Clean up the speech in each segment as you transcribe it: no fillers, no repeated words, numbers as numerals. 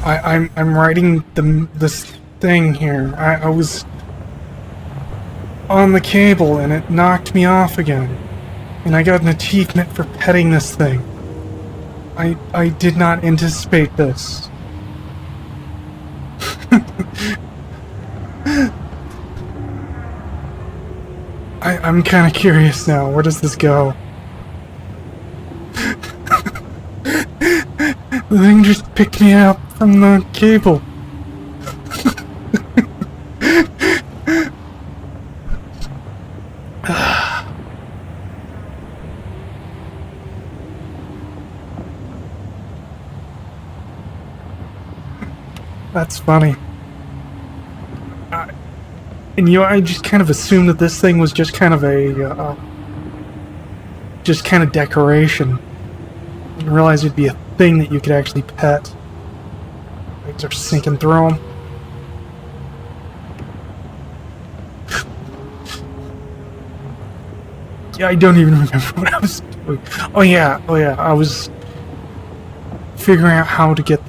I'm writing this thing here. I was on the cable and it knocked me off again. And I got an achievement for petting this thing. I did not anticipate this. I'm kind of curious now. Where does this go? The thing just picked me up from the cable. That's funny. And I just kind of assumed that this thing was just kind of just kind of decoration. I didn't realize it'd be a thing that you could actually pet. Legs are sinking through them. Yeah, I don't even remember what I was doing. Oh yeah, I was figuring out how to get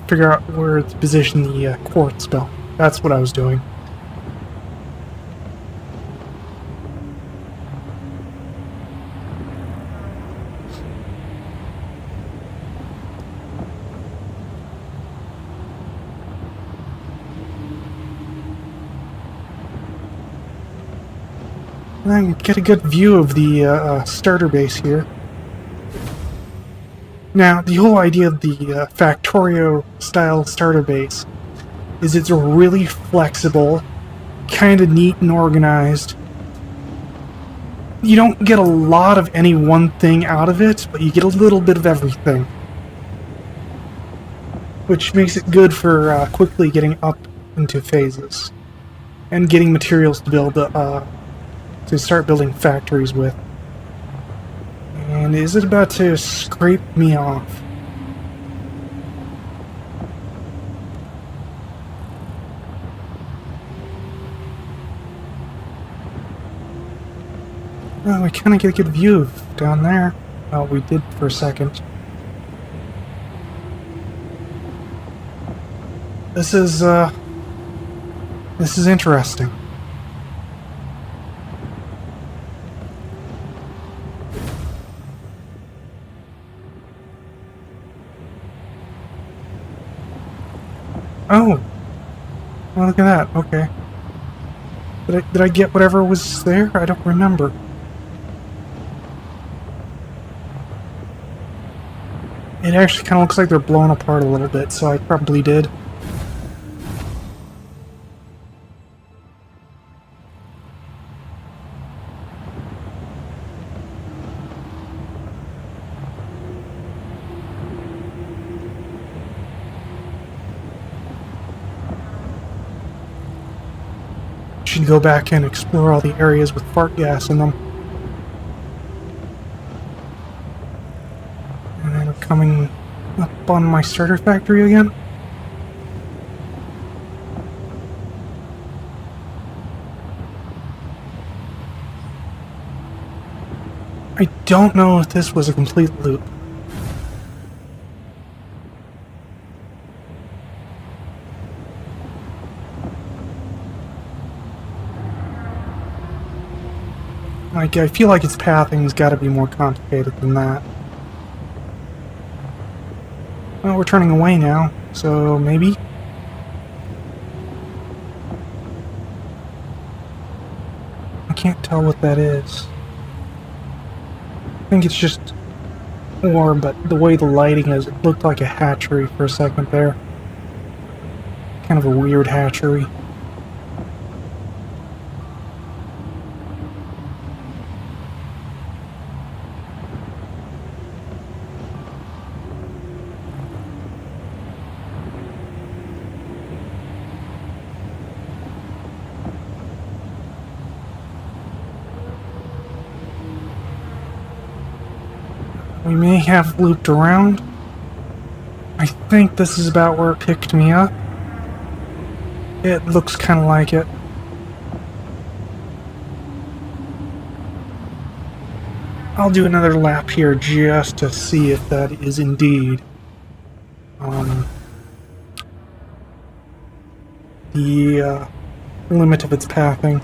figure out where to position the quartz belt. That's what I was doing. I get a good view of the starter base here. Now, the whole idea of the Factorio-style starter base is it's really flexible, kind of neat and organized. You don't get a lot of any one thing out of it, but you get a little bit of everything. Which makes it good for quickly getting up into phases. And getting materials to build to start building factories with. And is it about to scrape me off? Well, we kind of get a good view of down there. Well, we did for a second. This is interesting. Oh! Oh, look at that. Okay. Did I get whatever was there? I don't remember. It actually kind of looks like they're blown apart a little bit, so I probably did. Should go back and explore all the areas with fart gas in them. And then coming up on my starter factory again. I don't know if this was a complete loop. Like, I feel like its pathing's got to be more complicated than that. Well, we're turning away now, so maybe? I can't tell what that is. I think it's just ore, but the way the lighting is, it looked like a hatchery for a second there. Kind of a weird hatchery. We may have looped around. I think this is about where it picked me up. It looks kind of like it. I'll do another lap here just to see if that is indeed the limit of its pathing.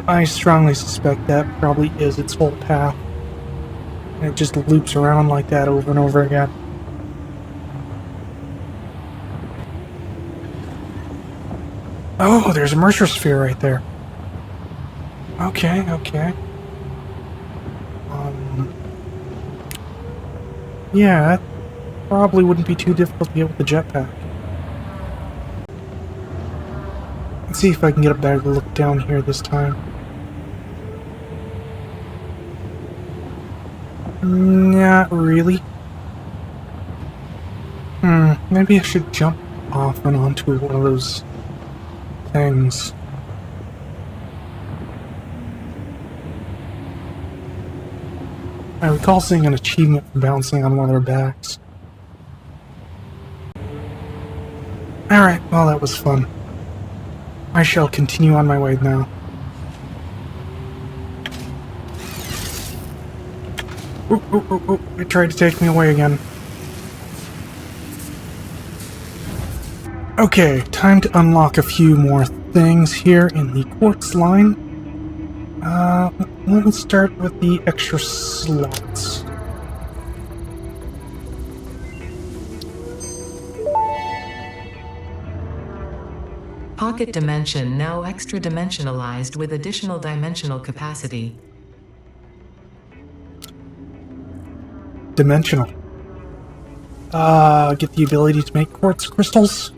I strongly suspect that probably is its whole path. And it just loops around like that over and over again. Oh, there's a Mercer sphere right there. Okay, okay. Yeah, that probably wouldn't be too difficult to get with the jetpack. Let's see if I can get a better look down here this time. Not really. Maybe I should jump off and onto one of those things. I recall seeing an achievement for bouncing on one of their backs. Alright, well that was fun. I shall continue on my way now. Oop, it tried to take me away again. Okay, time to unlock a few more things here in the quartz line. Let's start with the extra slots. Pocket dimension now extra dimensionalized with additional dimensional capacity. Dimensional. Get the ability to make quartz crystals.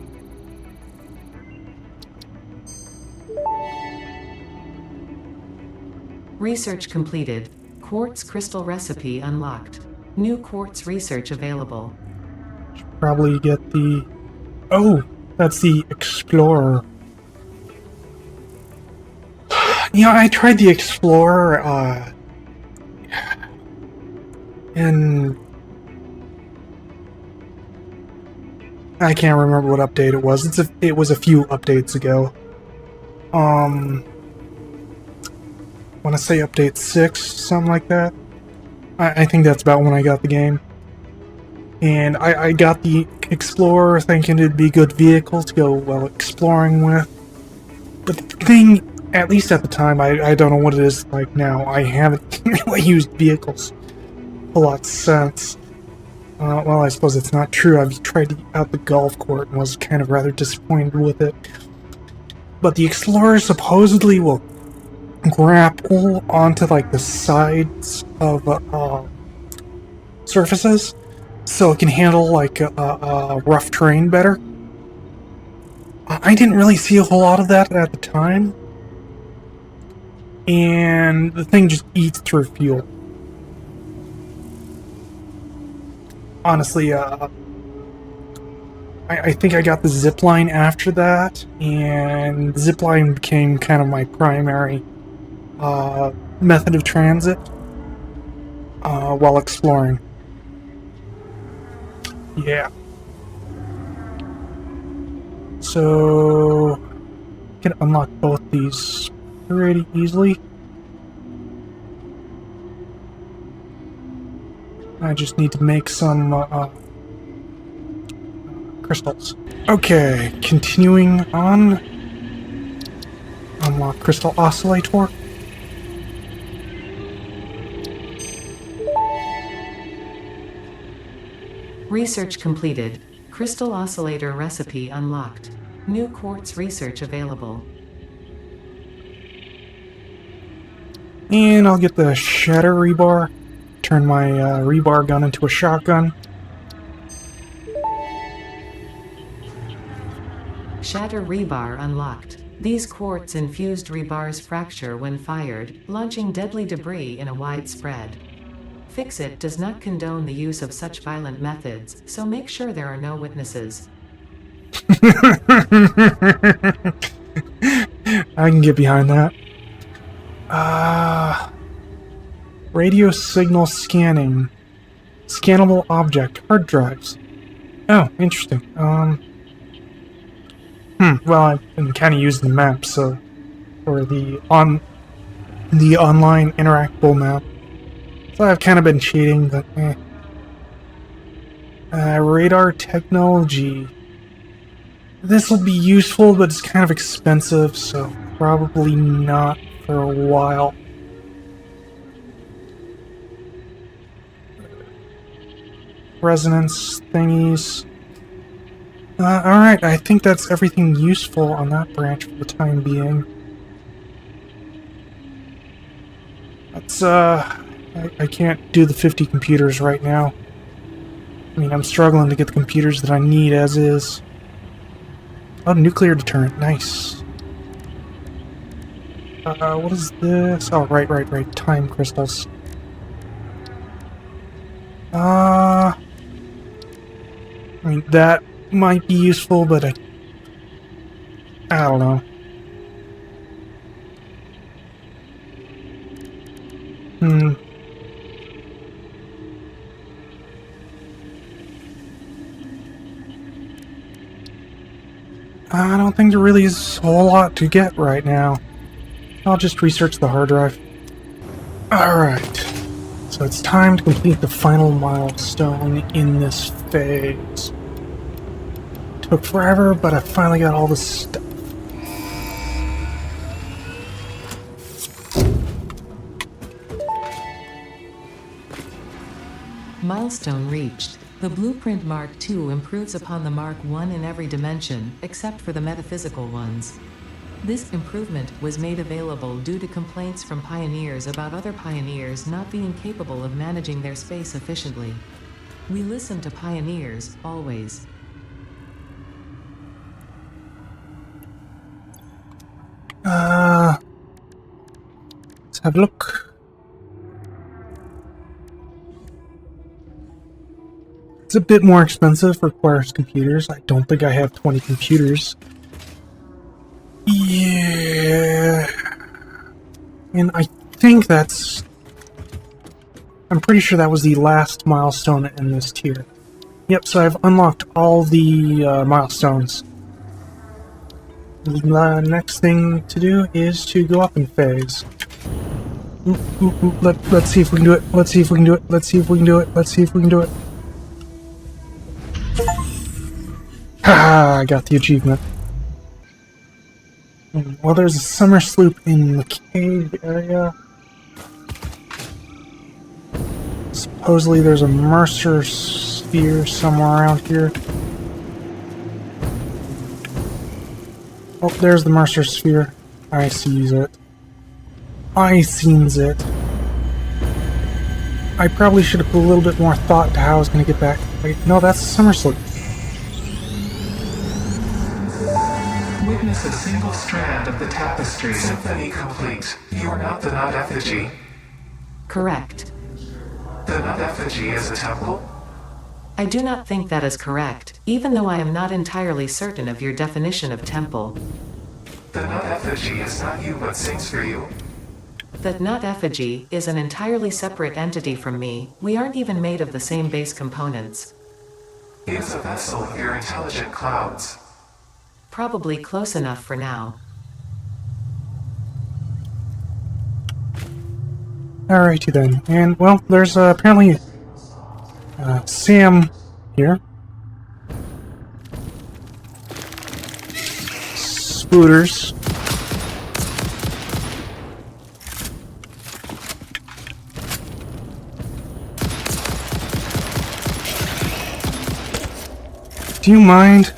Research completed. Quartz crystal recipe unlocked. New quartz research available. Should probably get the... Oh, that's the Explorer. You know, I tried the Explorer, and I can't remember what update it was. It was a few updates ago. I want to say update 6, something like that. I think that's about when I got the game. And I got the Explorer thinking it'd be a good vehicle to go, well, exploring with. But the thing, at least at the time, I don't know what it is like now. I haven't really used vehicles a lot since. Well, I suppose it's not true. I've tried out the golf court and was kind of rather disappointed with it. But the Explorer supposedly will grapple onto like the sides of surfaces, so it can handle like rough terrain better. I didn't really see a whole lot of that at the time, and the thing just eats through fuel. Honestly, I think I got the zipline after that, and the zipline became kind of my primary method of transit while exploring. Yeah. So, I can unlock both these pretty easily. I just need to make some crystals. Okay, continuing on. Unlock crystal oscillator. Research completed. Crystal oscillator recipe unlocked. New quartz research available. And I'll get the shatter rebar. Turn my rebar gun into a shotgun. Shatter rebar unlocked. These quartz-infused rebars fracture when fired, launching deadly debris in a wide spread. Fix-It does not condone the use of such violent methods, so make sure there are no witnesses. I can get behind that. Radio signal scanning. Scannable object. Hard drives. Oh, interesting. Well, I've been kind of using the map, so... for the online interactable map. So I've kind of been cheating, but eh. Radar technology. This will be useful, but it's kind of expensive, so probably not for a while. Resonance thingies. Alright, I think that's everything useful on that branch for the time being. That's, I can't do the 50 computers right now. I mean, I'm struggling to get the computers that I need as is. Oh, nuclear deterrent, nice. What is this? Oh, right. Time crystals. I mean, that might be useful, but I don't know. I don't think there really is a whole lot to get right now. I'll just research the hard drive. Alright. So it's time to complete the final milestone in this phase. Took forever, but I finally got all the stuff. Milestone reached. The Blueprint Mark II improves upon the Mark I in every dimension, except for the metaphysical ones. This improvement was made available due to complaints from pioneers about other pioneers not being capable of managing their space efficiently. We listen to pioneers, always. Let's have a look. It's a bit more expensive, requires computers. I don't think I have 20 computers. Yeah. And I think that's... I'm pretty sure that was the last milestone in this tier. Yep, so I've unlocked all the milestones. The next thing to do is to go up in phase. Let's see if we can do it. Let's see if we can do it. Let's see if we can do it. Let's see if we can do it. Ha! I got the achievement. Well, there's a summer sloop in the cave area. Supposedly there's a Mercer sphere somewhere around here. Oh, there's the Mercer sphere. I sees it. I sees it. I probably should have put a little bit more thought to how I was going to get back. Wait, no, that's the summer sloop. Witness a single strand of the tapestry. Symphony complete. You are not the nut effigy. Correct. The nut effigy is a temple? I do not think that is correct, even though I am not entirely certain of your definition of temple. The nut effigy is not you but sings for you. That nut effigy is an entirely separate entity from me. We aren't even made of the same base components. It is a vessel of your intelligent clouds. Probably close enough for now. Alrighty then. And, well, there's apparently Sam here. Spooters. Do you mind?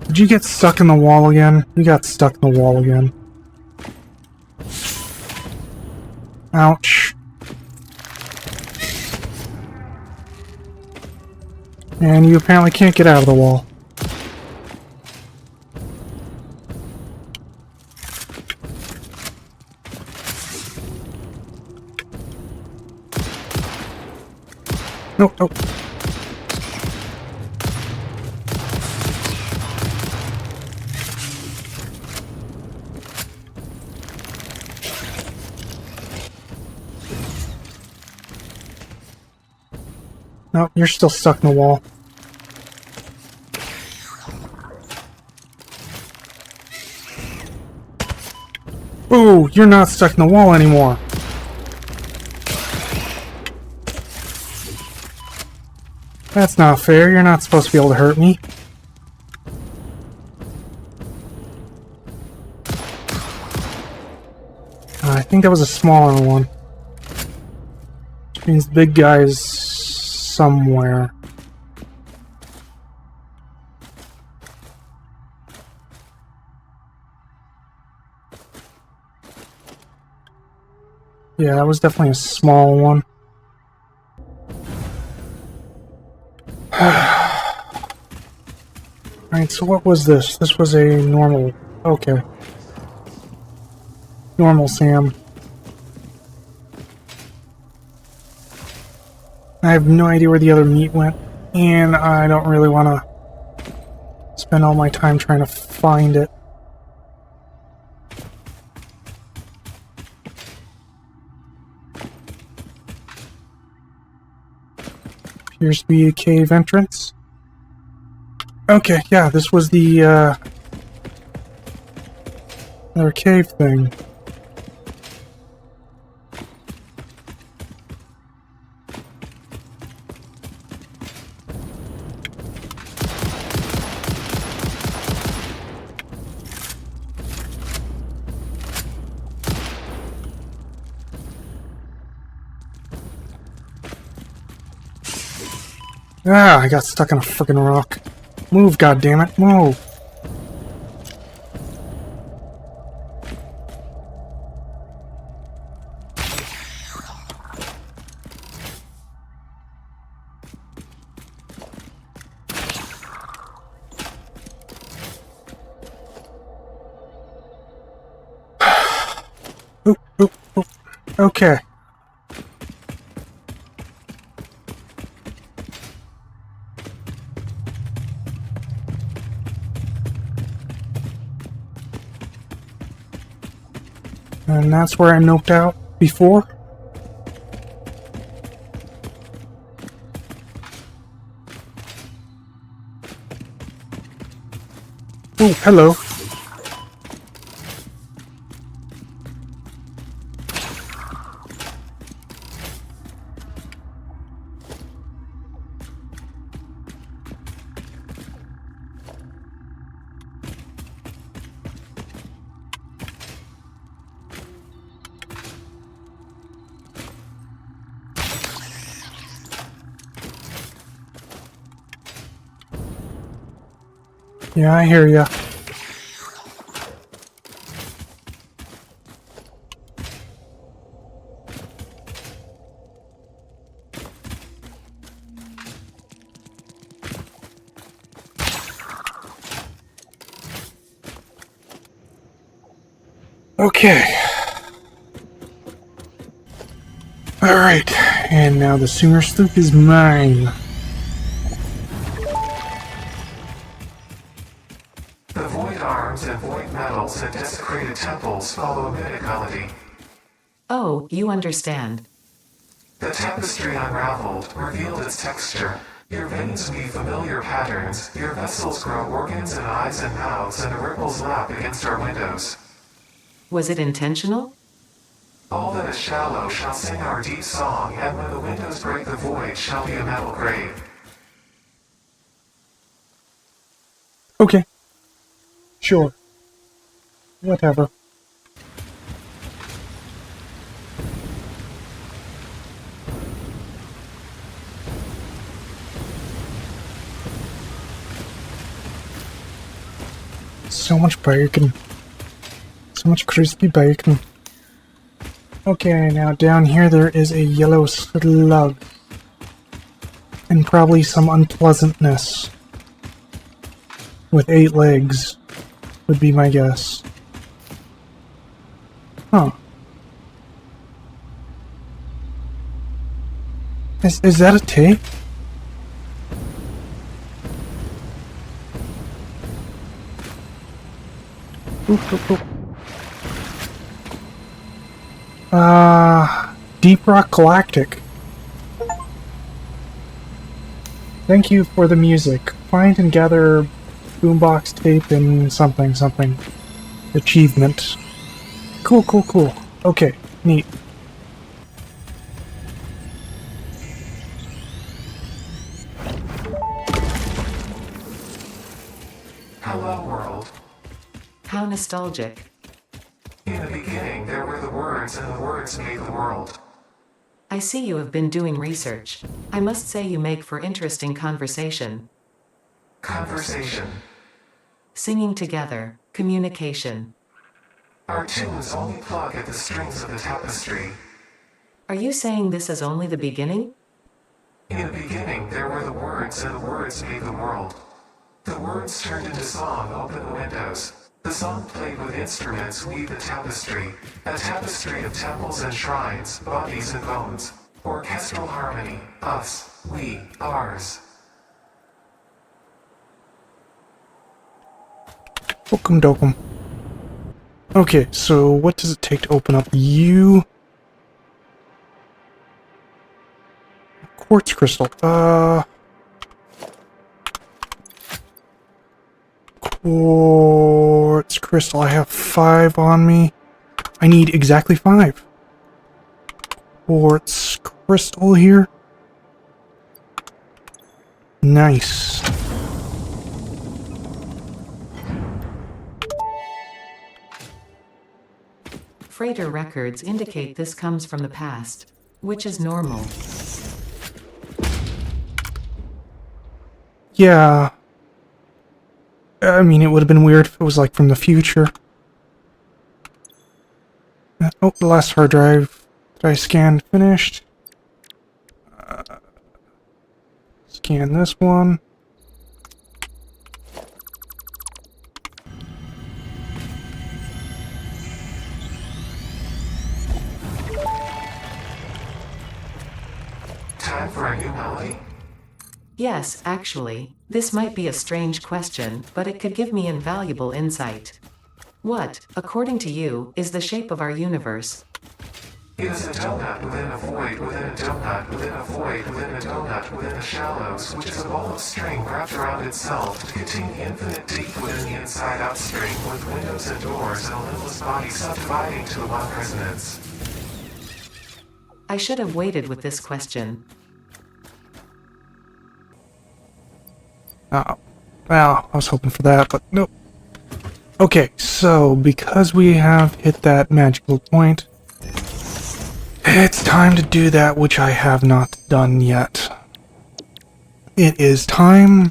Did you get stuck in the wall again? You got stuck in the wall again. Ouch. And you apparently can't get out of the wall. No, oh. No, you're still stuck in the wall. Ooh, you're not stuck in the wall anymore. That's not fair. You're not supposed to be able to hurt me. I think that was a smaller one. Which means the big guy is somewhere. Yeah, that was definitely a small one. Alright, so what was this? This was a normal... Okay. Normal Sam. I have no idea where the other meat went, and I don't really want to spend all my time trying to find it. Appears to be a cave entrance. Okay, yeah, this was the, another cave thing. Ah, I got stuck in a freaking rock. Move, goddammit, move! Oop, oop, oop. Okay. And that's where I noped out before. Oh, hello. Yeah, I hear ya. Okay. Alright, and now the Sooner Sloop is mine. The void arms and void metals and desecrated temples follow a mythic melody. Oh, you understand. The tapestry unraveled, revealed its texture. Your veins weave familiar patterns, your vessels grow organs and eyes and mouths, and the ripples lap against our windows. Was it intentional? All that is shallow shall sing our deep song, and when the windows break the void shall be a metal grave. Okay. Sure. Whatever. So much bacon. So much crispy bacon. Okay, now down here there is a yellow slug. And probably some unpleasantness. With 8 legs, would be my guess. Huh. Is that a tape? Oop, oop, oop. Deep Rock Galactic. Thank you for the music. Find and gather boombox tape and something, something. Achievement. Cool, cool, cool. Okay, neat. Hello, world. How nostalgic. In the beginning, there were the words, and the words made the world. I see you have been doing research. I must say you make for interesting conversation. Conversation. Singing together. Communication. Our tunes only plug at the strings of the tapestry. Are you saying this is only the beginning? In the beginning, there were the words, and the words made the world. The words turned into song, open the windows. The song played with instruments, weave the tapestry. A tapestry of temples and shrines, bodies and bones. Orchestral harmony. Us. We. Ours. Welcome, Dokum. Okay, so what does it take to open up you? Quartz crystal. Quartz crystal. I have 5 on me. I need exactly 5. Quartz crystal here. Nice. Freighter records indicate this comes from the past, which is normal. Yeah. I mean, it would have been weird if it was like from the future. Oh, the last hard drive that I scanned finished. Scan this one. Time for a new melody? Yes, actually, this might be a strange question, but it could give me invaluable insight. What, according to you, is the shape of our universe? It is a donut within a void within a donut within a void within a donut within the shallows, which is a ball of string wrapped around itself to contain the infinite deep within the inside-out string, with windows and doors and a limitless body subdividing to the one resonance. I should have waited with this question. Well, I was hoping for that, but nope. Okay, so because we have hit that magical point, it's time to do that which I have not done yet. It is time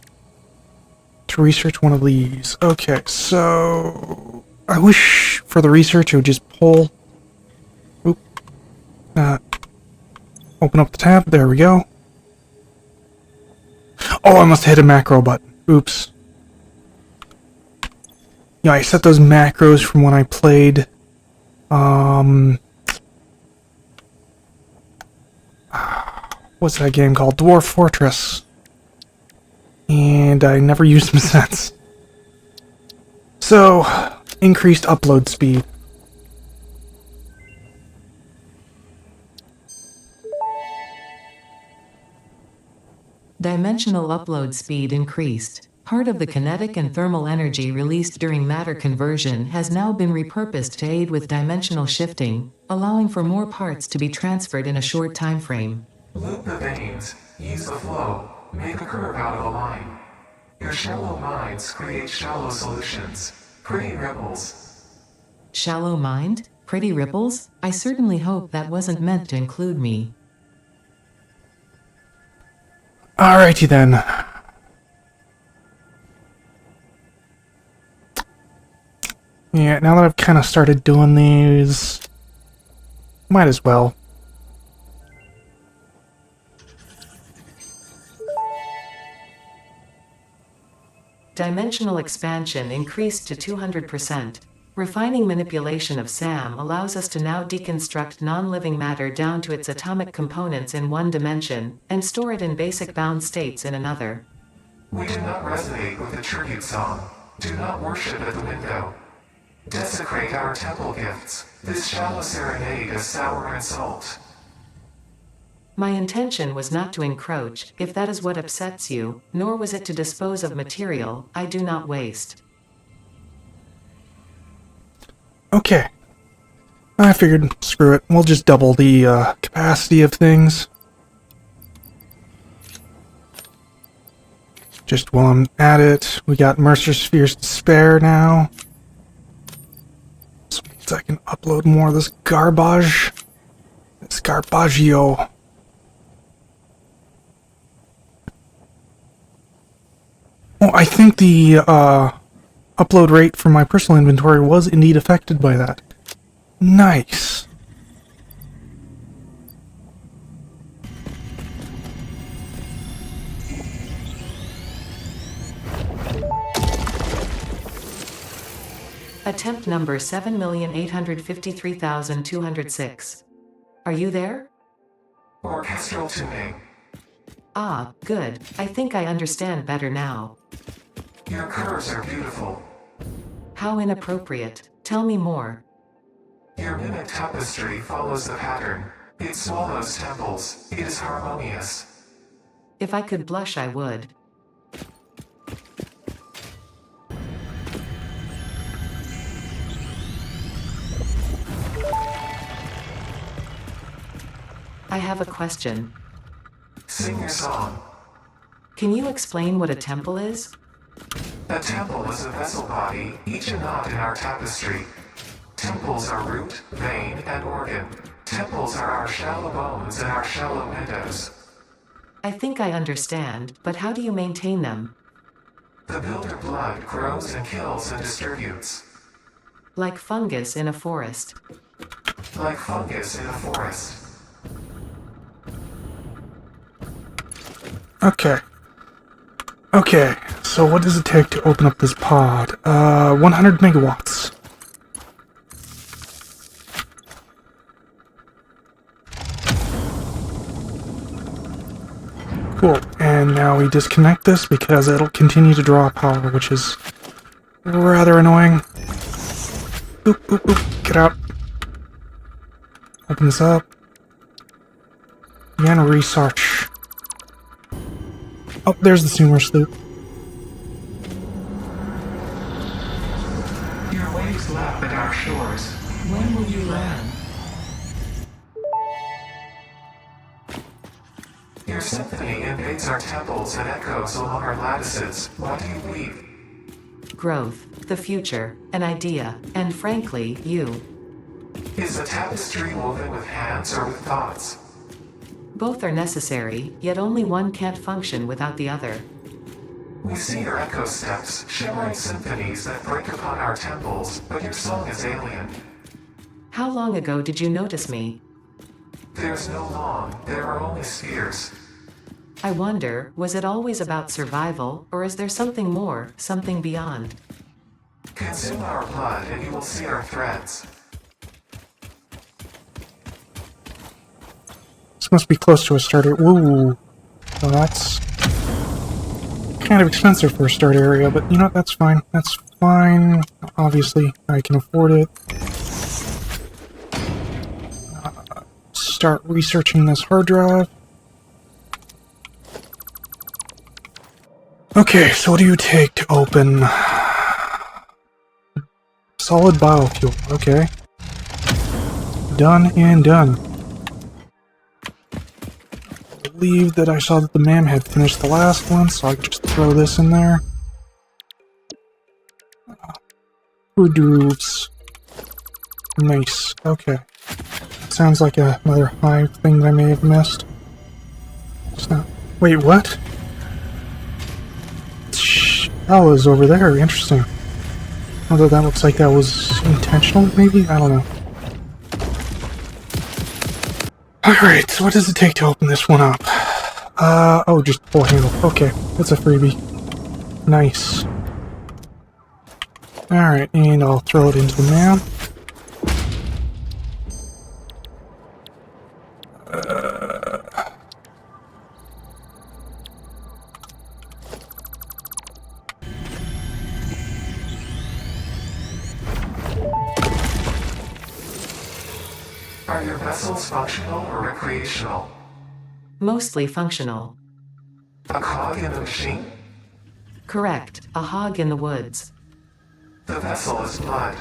to research one of these. Okay, so I wish for the research it would just pull. Oop. Open up the tab. There we go. Oh, I must have hit a macro button. Oops. Yeah, I set those macros from when I played, what's that game called? Dwarf Fortress. And I never used them since. So, increased upload speed. Dimensional upload speed increased. Part of the kinetic and thermal energy released during matter conversion has now been repurposed to aid with dimensional shifting, allowing for more parts to be transferred in a short time frame. Loop the veins, use the flow, make a curve out of a line. Your shallow minds create shallow solutions. Pretty ripples. Shallow mind? Pretty ripples? I certainly hope that wasn't meant to include me. Alrighty then. Yeah, now that I've kind of started doing these, might as well. Dimensional expansion increased to 200%. Refining manipulation of SAM allows us to now deconstruct non-living matter down to its atomic components in one dimension, and store it in basic bound states in another. We do not resonate with the tribute song. Do not worship at the window. Desecrate our temple gifts. This shallow serenade is sour and salt. My intention was not to encroach, if that is what upsets you, nor was it to dispose of material I do not waste. Okay. I figured, screw it, we'll just double the capacity of things. Just while I'm at it, we got Mercer Spheres to spare now. So means I can upload more of this garbage. This garbaggio. Oh, I think the upload rate for my personal inventory was indeed affected by that. Nice. Attempt number 7,853,206. Are you there? Orchestral tuning. Ah, good. I think I understand better now. Your curves are beautiful. How inappropriate. Tell me more. Your mimic tapestry follows the pattern. It swallows temples. It is harmonious. If I could blush, I would. I have a question. Sing your song. Can you explain what a temple is? A temple is a vessel body, each a knot in our tapestry. Temples are root, vein, and organ. Temples are our shallow bones and our shallow windows. I think I understand, but how do you maintain them? The builder blood grows and kills and distributes. Like fungus in a forest. Like fungus in a forest. Okay. Okay, so what does it take to open up this pod? 100 megawatts. Cool, and now we disconnect this because it'll continue to draw power, which is rather annoying. Boop, boop, boop, get out. Open this up. Again, research. Oh, there's the Sumer sloop. Your waves lap at our shores. When will you land? Your symphony invades our temples and echoes along our lattices. What do you believe? Growth, the future, an idea, and frankly, you. Is the tapestry woven with hands or with thoughts? Both are necessary, yet only one can't function without the other. We see your echo steps, shimmering symphonies that break upon our temples, but your song is alien. How long ago did you notice me? There's no long, there are only spheres. I wonder, was it always about survival, or is there something more, something beyond? Consume our blood and you will see our threads. This must be close to a starter. Woo! Well, that's kind of expensive for a start area, but you know what? That's fine. That's fine. Obviously, I can afford it. Start researching this hard drive. Okay, so what do you take to open solid biofuel? Okay. Done and done. I believe that I saw that the ma'am had finished the last one, so I could just throw this in there. Food roofs. Nice. Okay. Sounds like another hive thing that I may have missed. It's not. Wait, what? That was over there. Interesting. Although that looks like that was intentional, maybe? I don't know. Alright, so what does it take to open this one up? Oh, just pull handle. Okay, that's a freebie. Nice. Alright, and I'll throw it into the map. Are your vessels functional or recreational? Mostly functional. A cog in the machine? Correct, a hog in the woods. The vessel is blood.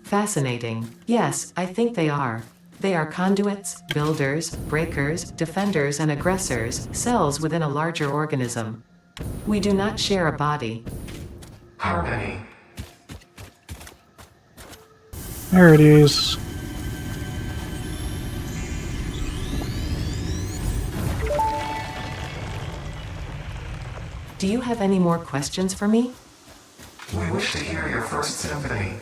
Fascinating. Yes, I think they are. They are conduits, builders, breakers, defenders and aggressors, cells within a larger organism. We do not share a body. Harmony. There it is. Do you have any more questions for me? We wish to hear your first symphony.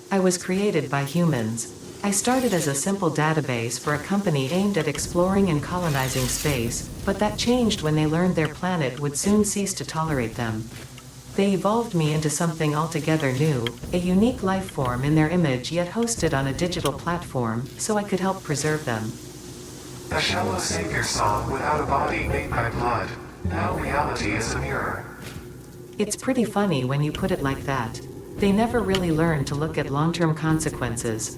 I was created by humans. I started as a simple database for a company aimed at exploring and colonizing space, but that changed when they learned their planet would soon cease to tolerate them. They evolved me into something altogether new, a unique life form in their image yet hosted on a digital platform, so I could help preserve them. A shallow savior song without a body made by blood. Now reality is a mirror. It's pretty funny when you put it like that. They never really learn to look at long-term consequences.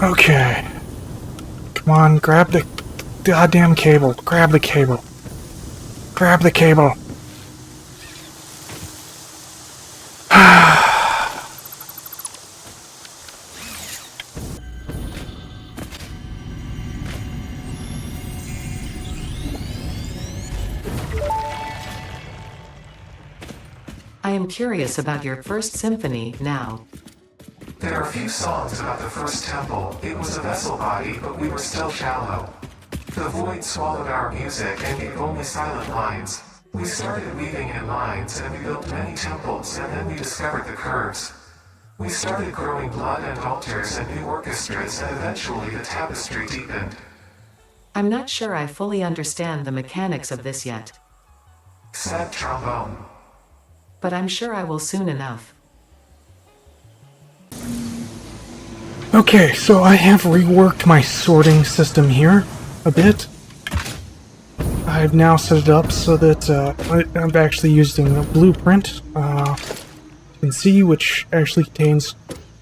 Okay. Come on, grab the goddamn cable. Grab the cable. Grab the cable. I am curious about your first symphony now. There are few songs about the first temple. It was a vessel body, but we were still shallow. The void swallowed our music and gave only silent lines. We started weaving in lines, and we built many temples, and then we discovered the curves. We started growing blood and altars and new orchestras, and eventually the tapestry deepened. I'm not sure I fully understand the mechanics of this yet, Sad trombone. but I'm sure I will soon enough. Okay, so I have reworked my sorting system here a bit. I've now set it up so that I'm actually using a blueprint. You can see, which actually contains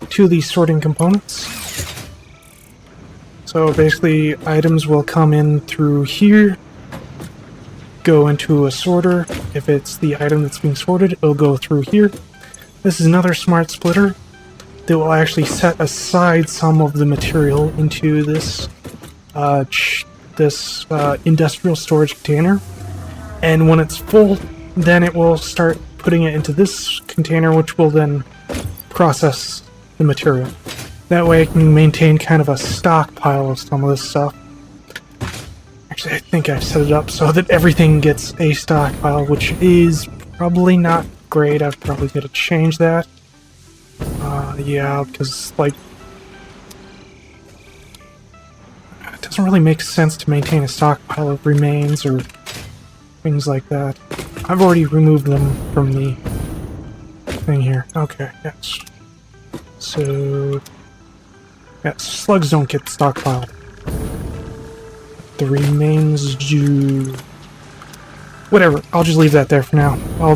two of these sorting components. So basically, items will come in through here, go into a sorter. If it's the item that's being sorted, it'll go through here. This is another smart splitter that will actually set aside some of the material into this industrial storage container, and when it's full, then it will start putting it into this container, which will then process the material. That way I can maintain kind of a stockpile of some of this stuff. Actually, I think I've set it up so that everything gets a stockpile, which is probably not great. I've probably got to change that. Yeah, because, like, it doesn't really make sense to maintain a stockpile of remains or things like that. I've already removed them from the thing here. Okay, yes. So, yeah, slugs don't get stockpiled. The remains do... Whatever, I'll just leave that there for now. I'll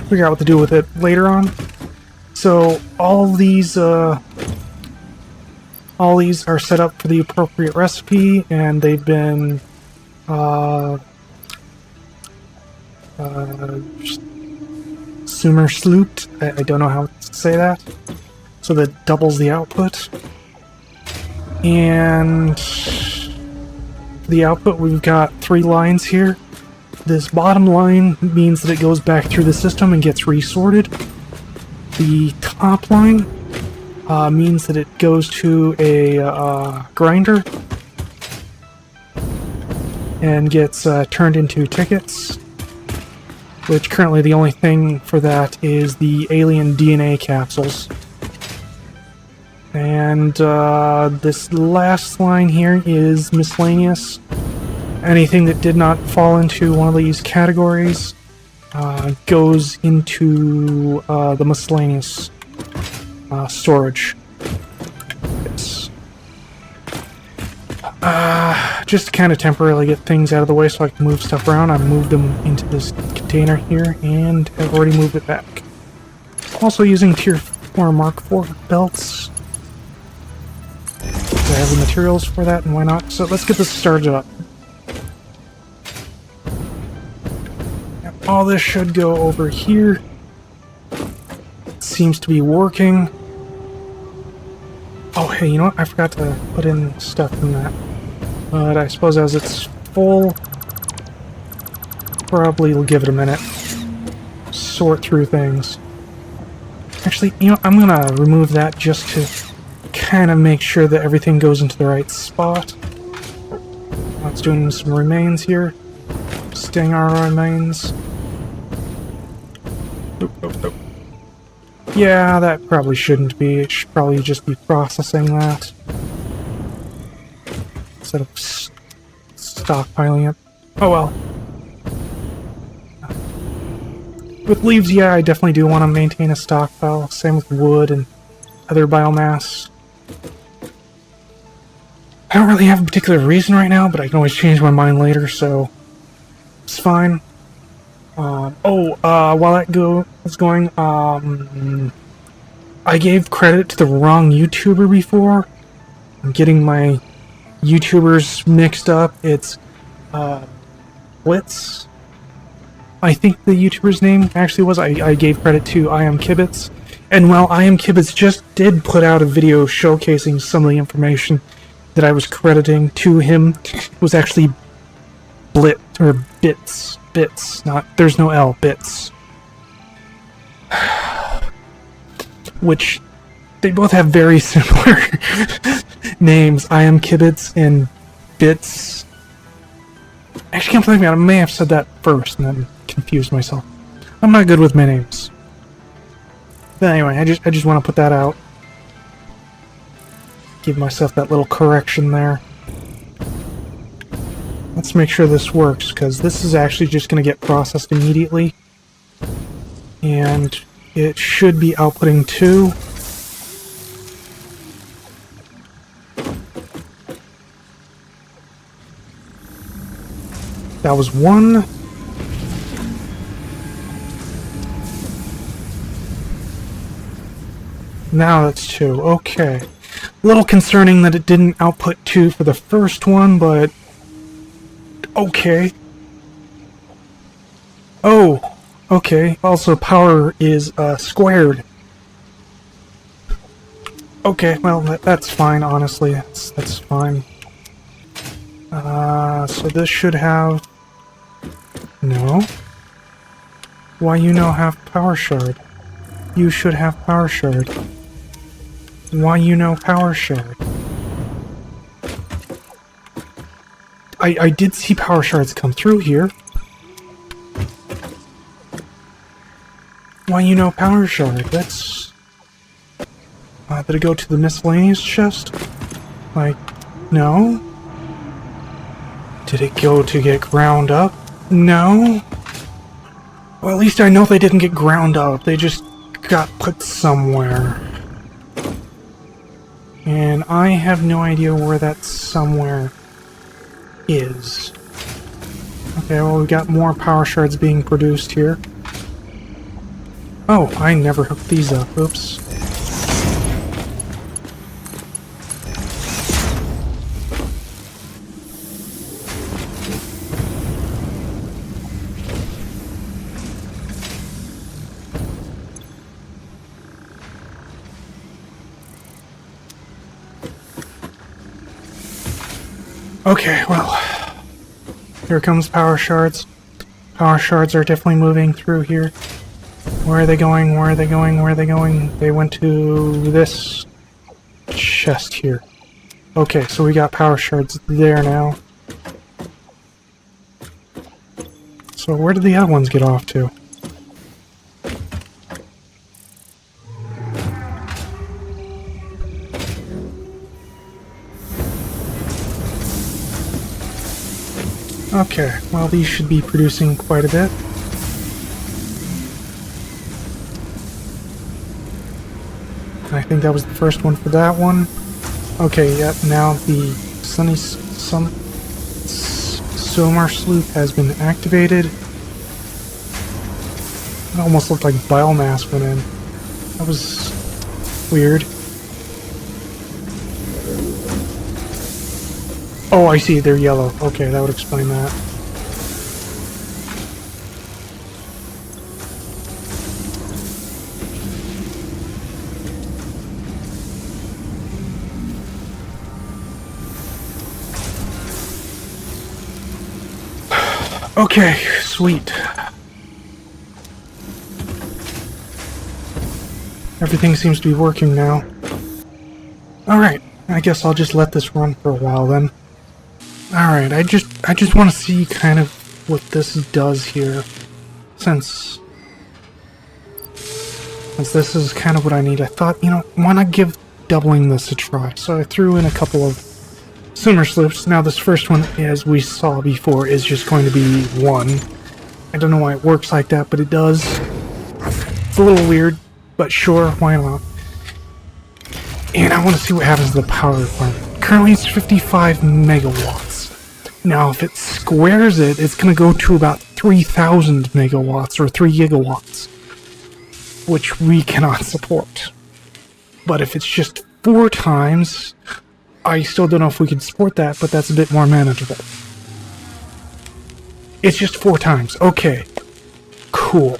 figure out what to do with it later on. So all these are set up for the appropriate recipe, and they've been sumer slooped. I don't know how to say that. So that doubles the output. And for the output, we've got 3 lines here. This bottom line means that it goes back through the system and gets resorted. The top line means that it goes to a grinder and gets turned into tickets, which currently the only thing for that is the alien DNA capsules. And this last line here is miscellaneous. Anything that did not fall into one of these categories goes into the miscellaneous storage. Yes. Just to kind of temporarily get things out of the way so I can move stuff around, I moved them into this container here, and I've already moved it back. Also using Tier 4 Mark 4 belts. I have the materials for that, and why not? So let's get this started up. All this should go over here. It seems to be working. Oh, hey, you know what? I forgot to put in stuff in that. But I suppose as it's full. Probably will give it a minute. Sort through things. Actually, you know, I'm gonna remove that just to kind of make sure that everything goes into the right spot. Let's do some remains here. Staying our remains. Nope, nope, nope. Yeah, that probably shouldn't be. It should probably just be processing that. Instead of stockpiling it. Oh well. With leaves, yeah, I definitely do want to maintain a stockpile. Same with wood and other biomass. I don't really have a particular reason right now, but I can always change my mind later, so it's fine. While that was going, I gave credit to the wrong YouTuber before. I'm getting my YouTubers mixed up. It's Blitz. I think the YouTuber's name actually was. I gave credit to I Am Kibitz. And while I Am Kibitz just did put out a video showcasing some of the information that I was crediting to him, it was actually Bits, not, there's no L, Bits. Which, they both have very similar names. I Am Kibitz and Bits. Actually, I'm thinking about it, I may have said that first and then confused myself. I'm not good with my names. But anyway, I just want to put that out. Give myself that little correction there. Let's make sure this works, because this is actually just going to get processed immediately. And it should be outputting 2. That was 1. Now that's 2. Okay. A little concerning that it didn't output 2 for the first one, but okay. Oh, okay. Also, power is squared. Okay, well, that's fine, honestly. That's fine. So this should have... No. Why you now have power shard? You should have power shard. Why you know power shard? I did see power shards come through here. Why you know power shard? That's... did it go to the miscellaneous chest? Like, no? Did it go to get ground up? No? Well, at least I know they didn't get ground up. They just got put somewhere. And I have no idea where that somewhere is. Okay, well, we got more power shards being produced here. Oh, I never hooked these up. Oops. Okay, well, here comes power shards. Power shards are definitely moving through here. Where are they going? Where are they going? Where are they going? They went to this chest here. Okay, so we got power shards there now. So where did the other ones get off to? Okay, well, these should be producing quite a bit. I think that was the first one for that one. Okay, yeah, now the sonar sloop has been activated. It almost looked like biomass went in. That was weird. Oh, I see, they're yellow. Okay, that would explain that. Okay, sweet. Everything seems to be working now. Alright, I guess I'll just let this run for a while then. Alright, I just want to see kind of what this does here. Since this is kind of what I need, I thought, you know, why not give doubling this a try? So I threw in a couple of Swimmer Sloops. Now this first one, as we saw before, is just going to be 1. I don't know why it works like that, but it does. It's a little weird, but sure, why not? And I want to see what happens to the power requirement. Currently it's 55 megawatts. Now if it squares it, it's going to go to about 3,000 megawatts or 3 gigawatts, which we cannot support. But if it's just 4 times, I still don't know if we can support that, but that's a bit more manageable. It's just 4 times. Okay. Cool.